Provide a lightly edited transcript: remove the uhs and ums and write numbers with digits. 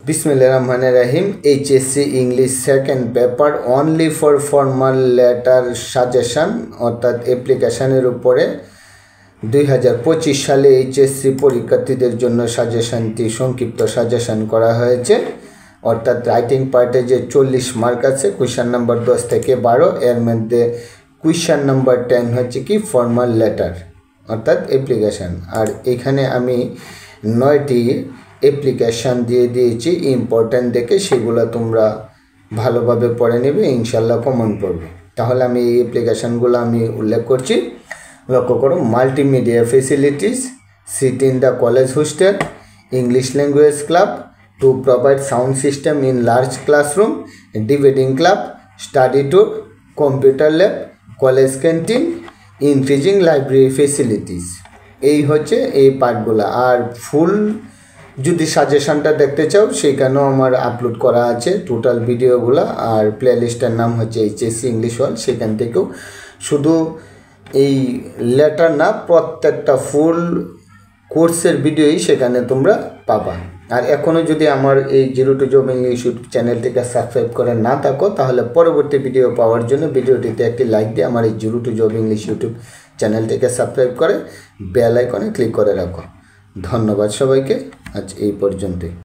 बिस्मिल्लाहिर्रहमानिर्रहीम HSC English second paper only for formal letter suggestion अर्थात एप्लीकेशनेर उपरे 2025 साले HSC परीक्षार्थीदेर जन्य साजेशनटी संक्षिप्त साजेशन करा हयेछे अर्थात राइटिंग पार्टे जे 40 मार्क आछे क्वेश्चन नम्बर 10 থেকে 12 एर मध्य क्वेश्चन नम्बर 10 हच्छे कि फॉर्मल लेटर अर्थात एप्लीकेशन और एखाने आमी 9टी एप्लीकेशन दिए दिएছি इम्पोर्टेंट देखे सेगुलो তোমরা ভালোভাবে পড়ে নেবে ইনশাআল্লাহ কমন পড়বে। তাহলে আমি এই অ্যাপ্লিকেশনগুলো আমি উল্লেখ করছি, লক্ষ্য করো। Multimedia facilities, seat in the college hostel, English language club to provide sound system in large classroom, debating club, study tour, computer lab, college canteen, increasing library facilities. এই হচ্ছে এই পার্টগুলো। আর ফুল যদি সাজেশনটা দেখতে চাও সেখানেও আমার আপলোড করা আছে টোটাল ভিডিওগুলো, আর প্লেলিস্টের নাম হচ্ছে HSC ইংলিশ ওয়ার্ল্ড। সেখান থেকেও শুধু এই লেটার না, প্রত্যেকটা ফুল কোর্সের ভিডিওই সেখানে তোমরা পাবা। আর এখনও যদি আমার এই zero to job English YouTube চ্যানেলটিকে সাবস্ক্রাইব করে না থাকো তাহলে পরবর্তী ভিডিও পাওয়ার জন্য ভিডিওটিতে একটি লাইক দিয়ে আমার এই zero to job English YouTube চ্যানেলটিকে সাবস্ক্রাইব করে বেল আইকনে ক্লিক করে রাখো। ধন্যবাদ সবাইকে, আজ এই পর্যন্তই।